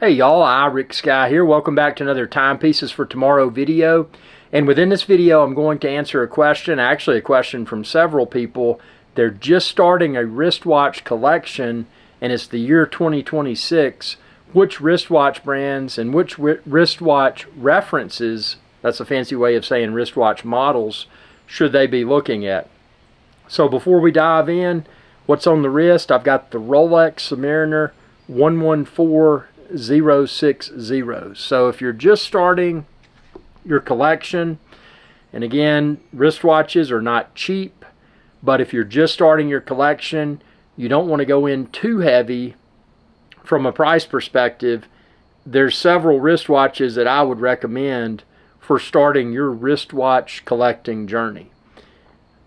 Hey y'all, Rick Sky here. Welcome back to another Timepieces for Tomorrow video. And within this video, I'm going to answer a question, actually a question from several people. They're just starting a wristwatch collection, and it's the year 2026. Which wristwatch brands and which wristwatch references, that's a fancy way of saying wristwatch models, should they be looking at? So before we dive in, what's on the wrist? I've got the Rolex Submariner 114 060. So if you're just starting your collection, and again, wristwatches are not cheap, but if you're just starting your collection, you don't want to go in too heavy from a price perspective. There's several wristwatches that I would recommend for starting your wristwatch collecting journey.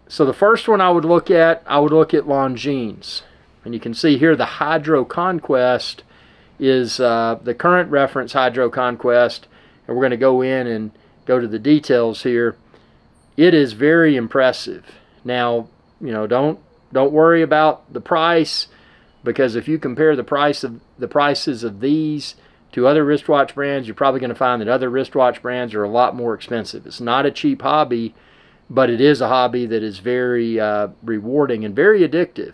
So the first one I would look at Longines. And you can see here the Hydro Conquest is the current reference Hydro Conquest, and we're going to go in and go to the details here. It is very impressive. Now, don't worry about the price, because if you compare the prices of these to other wristwatch brands, you're probably going to find that other wristwatch brands are a lot more expensive. It's not a cheap hobby, but it is a hobby that is very rewarding and very addictive.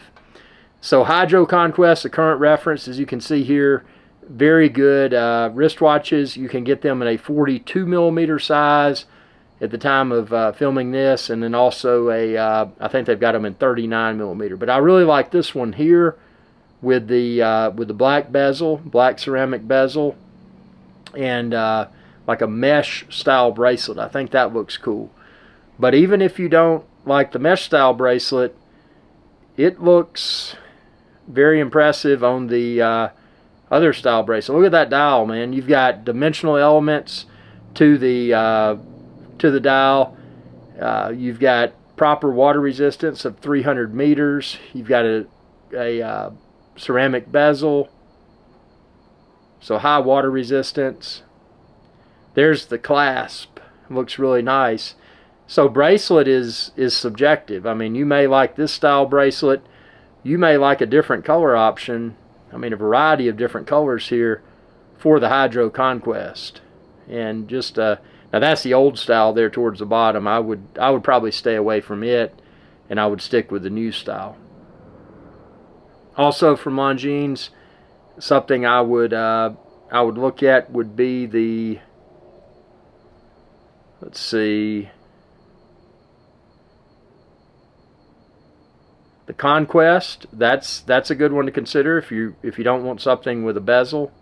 So Hydro Conquest, the current reference, as you can see here, very good wristwatches. You can get them in a 42 millimeter size at the time of filming this, and then also I think they've got them in 39 millimeter. But I really like this one here with the black bezel, black ceramic bezel, and like a mesh style bracelet. I think that looks cool. But even if you don't like the mesh style bracelet, it looks very impressive on the other style bracelet. Look at that dial, man. You've got dimensional elements to the dial. You've got proper water resistance of 300 meters. You've got a ceramic bezel, so high water resistance. There's the clasp. It looks really nice. So bracelet is subjective. I mean, you may like this style bracelet. You may like a different color option. I mean, a variety of different colors here for the Hydro Conquest. And just now that's the old style there towards the bottom. I would probably stay away from it, and I would stick with the new style. Also from Longines, something I would look at would be the, let's see, the Conquest. That's a good one to consider if you don't want something with a bezel.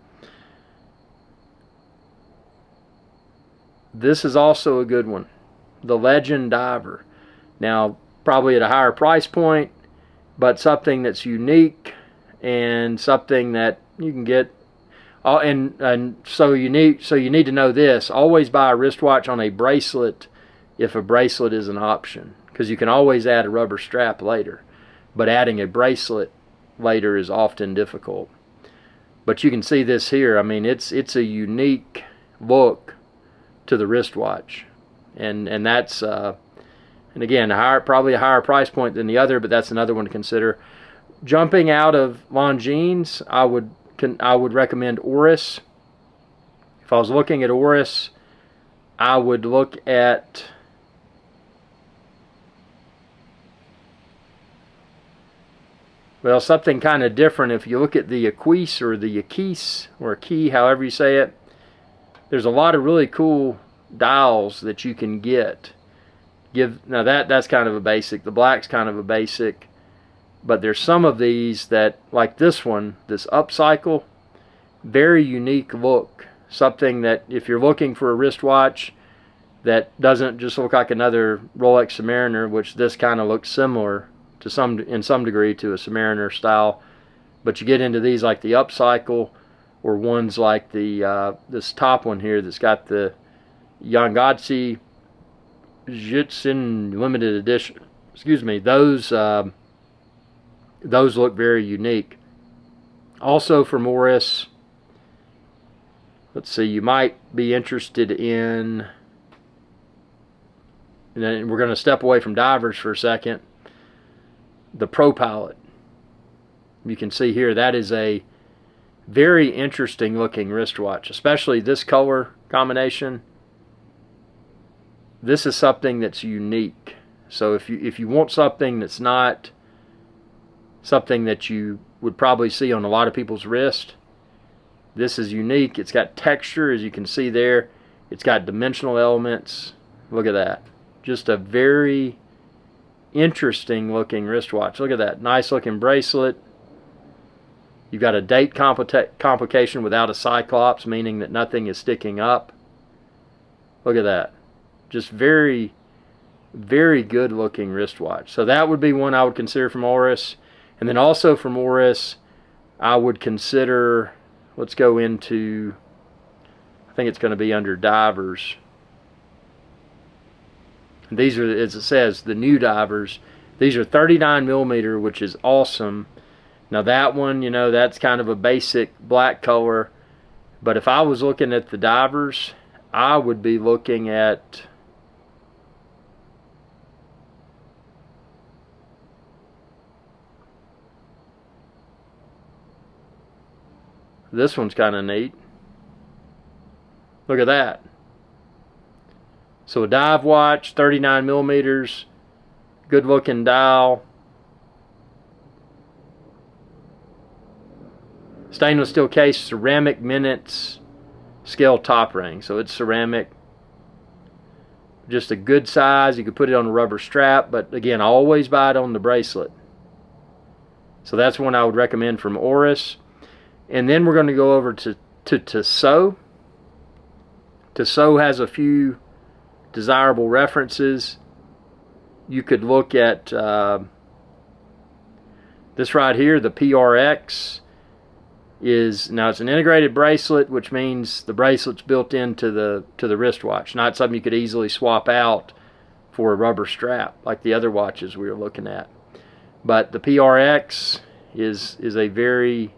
This is also a good one, the Legend Diver. Now, probably at a higher price point, but something that's unique and something that you can get. And so you need to know this. Always buy a wristwatch on a bracelet if a bracelet is an option, because you can always add a rubber strap later. But adding a bracelet later is often difficult. But you can see this here. I mean, it's a unique look to the wristwatch, and that's and again probably a higher price point than the other, but that's another one to consider. Jumping out of Longines, I would recommend Oris. If I was looking at Oris, I would look at something kind of different. If you look at the Aquis or the Aquis or Key, however you say it, there's a lot of really cool dials that you can get. Now that's kind of a basic. The black's kind of a basic, but there's some of these that, like this one, this Upcycle, very unique look. Something that if you're looking for a wristwatch that doesn't just look like another Rolex Submariner, which this kind of looks similar to in some degree to a Submariner style, but you get into these like the Upcycle, or ones like the this top one here that's got the Yangtze Jitsin limited edition. Excuse me. Those look very unique. Also from Oris, let's see, you might be interested in, and then we're going to step away from divers for a second, the Pro Pilot. You can see here that is a Very interesting looking wristwatch, especially this color combination. This is something that's unique. So if you want something that's not something that you would probably see on a lot of people's wrist, this is unique. It's got texture, as you can see there. It's got dimensional elements. Look at that. Just a very interesting looking wristwatch. Look at that. Nice looking bracelet. You've got a date complication without a cyclops, meaning that nothing is sticking up. Look at that. Just very, very good looking wristwatch. So that would be one I would consider from Oris. And then also from Oris, I would consider, let's go into, I think it's going to be under divers. And these are, as it says, the new divers. These are 39 millimeter, which is awesome. Now that one, you know, that's kind of a basic black color. But if I was looking at the divers, I would be looking at this one's kind of neat. Look at that. So a dive watch, 39 millimeters, good looking dial. Stainless steel case, ceramic minutes, scale top ring. So it's ceramic. Just a good size. You could put it on a rubber strap, but again, I always buy it on the bracelet. So that's one I would recommend from Oris. And then we're going to go over to Tissot. Tissot has a few desirable references. You could look at this right here, the PRX. Now it's an integrated bracelet, which means the bracelet's built into the wristwatch, not something you could easily swap out for a rubber strap like the other watches we were looking at. But the PRX is a very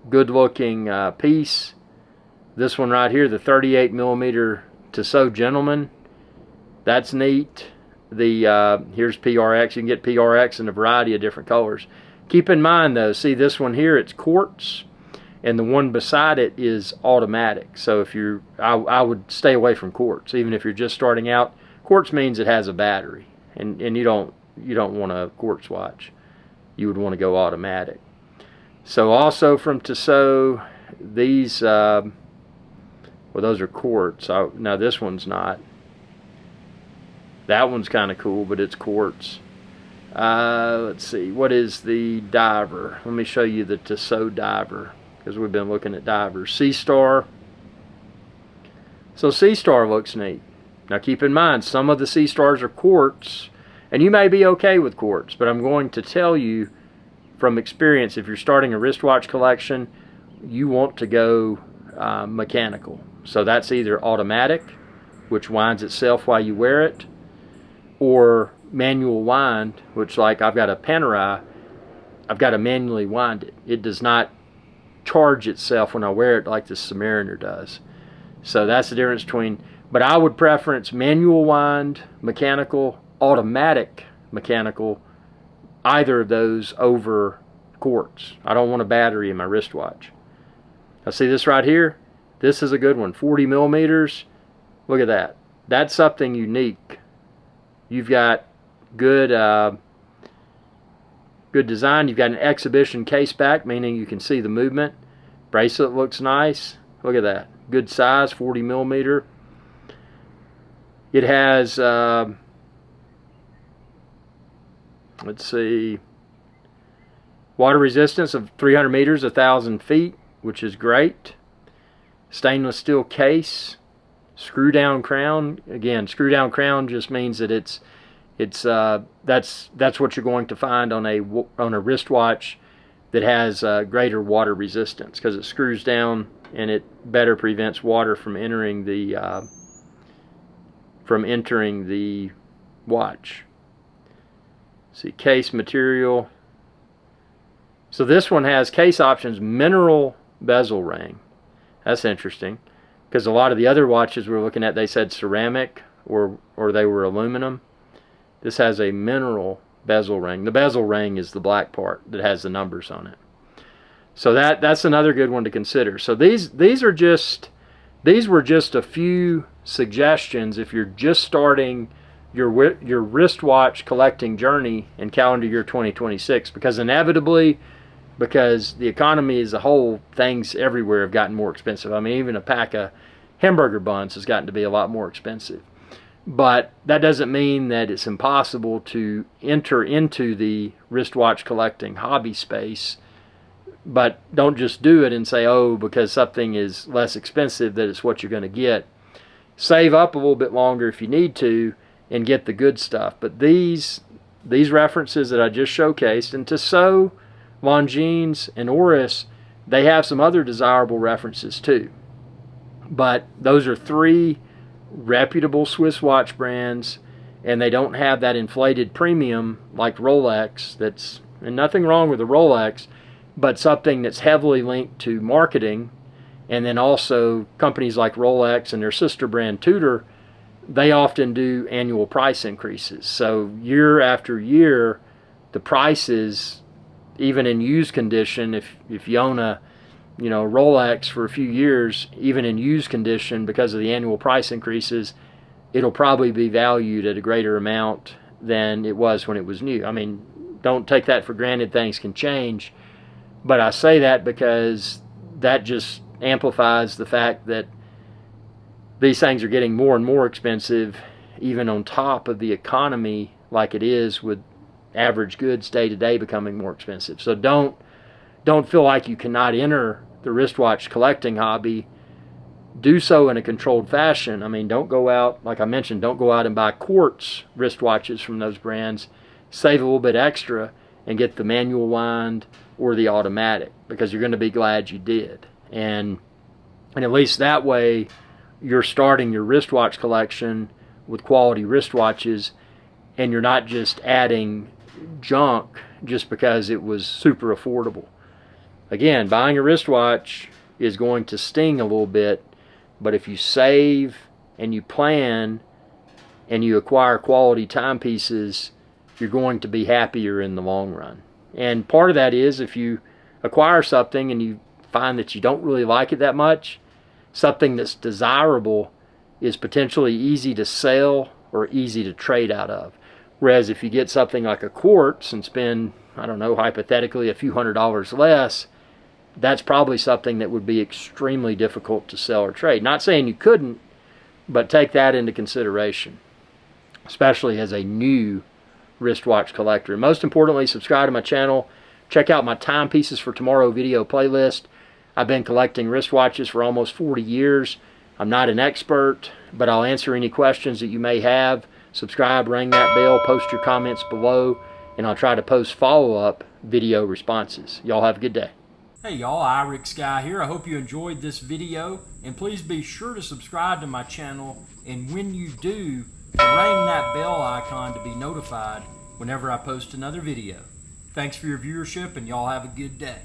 good looking piece. This one right here, the 38 millimeter Tissot Gentleman, that's neat. Here's PRX. You can get PRX in a variety of different colors. Keep in mind though, see this one here, it's quartz, and the one beside it is automatic. So if I would stay away from quartz, even if you're just starting out. Quartz means it has a battery, and you don't want a quartz watch. You would want to go automatic. So also from Tissot, these, well, those are quartz. Now this one's not. That one's kind of cool, but it's quartz. Let's see, what is the diver? Let me show you the Tissot diver, because we've been looking at divers. Sea Star. So Sea Star looks neat. Now keep in mind, some of the Sea Stars are quartz, and you may be okay with quartz, but I'm going to tell you from experience, if you're starting a wristwatch collection, you want to go mechanical. So that's either automatic, which winds itself while you wear it, or manual wind, which, like I've got a Panerai, I've got to manually wind it. It does not charge itself when I wear it like the Submariner does. So that's the difference between, but I would preference manual wind, mechanical, automatic mechanical, either of those over quartz. I don't want a battery in my wristwatch. Now see this right here? This is a good one, 40 millimeters. Look at that. That's something unique. You've got good good design. You've got an exhibition case back, meaning you can see the movement. Bracelet looks nice. Look at that. Good size, 40 millimeter. It has, let's see, water resistance of 300 meters, 1,000 feet, which is great. Stainless steel case. Screw down crown. Again, screw down crown just means that that's what you're going to find on a wristwatch that has greater water resistance, because it screws down and it better prevents water from entering the watch. See, case material. So this one has case options, mineral bezel ring. That's interesting, because a lot of the other watches we were looking at, they said ceramic or they were aluminum. This has a mineral bezel ring. The bezel ring is the black part that has the numbers on it. So that's another good one to consider. So these were just a few suggestions if you're just starting your wristwatch collecting journey in calendar year 2026, because inevitably, because the economy as a whole, things everywhere have gotten more expensive. I mean, even a pack of hamburger buns has gotten to be a lot more expensive. But that doesn't mean that it's impossible to enter into the wristwatch collecting hobby space. But don't just do it and say, oh, because something is less expensive, that it's what you're going to get. Save up a little bit longer if you need to and get the good stuff. But these references that I just showcased, and Tissot, Longines, and Oris, they have some other desirable references too. But those are three reputable Swiss watch brands, and they don't have that inflated premium like Rolex. And nothing wrong with the Rolex, but something that's heavily linked to marketing. And then also companies like Rolex and their sister brand Tudor, they often do annual price increases. So year after year, the prices, even in used condition, if you own a Rolex for a few years, even in used condition, because of the annual price increases, it'll probably be valued at a greater amount than it was when it was new. I mean, don't take that for granted. Things can change. But I say that because that just amplifies the fact that these things are getting more and more expensive, even on top of the economy like it is, with average goods day to day becoming more expensive. So don't feel like you cannot enter the wristwatch collecting hobby. Do so in a controlled fashion. I mean, don't go out, like I mentioned, don't go out and buy quartz wristwatches from those brands. Save a little bit extra and get the manual wind or the automatic, because you're going to be glad you did. And at least that way, you're starting your wristwatch collection with quality wristwatches, and you're not just adding junk just because it was super affordable. Again, buying a wristwatch is going to sting a little bit, but if you save and you plan and you acquire quality timepieces, you're going to be happier in the long run. And part of that is, if you acquire something and you find that you don't really like it that much, something that's desirable is potentially easy to sell or easy to trade out of. Whereas if you get something like a quartz and spend, I don't know, hypothetically a few $100s less, that's probably something that would be extremely difficult to sell or trade. Not saying you couldn't, but take that into consideration, especially as a new wristwatch collector. And most importantly, subscribe to my channel. Check out my Timepieces for Tomorrow video playlist. I've been collecting wristwatches for almost 40 years. I'm not an expert, but I'll answer any questions that you may have. Subscribe, ring that bell, post your comments below, and I'll try to post follow-up video responses. Y'all have a good day. Hey y'all, iRick Guy here. I hope you enjoyed this video, and please be sure to subscribe to my channel, and when you do, ring that bell icon to be notified whenever I post another video. Thanks for your viewership, and y'all have a good day.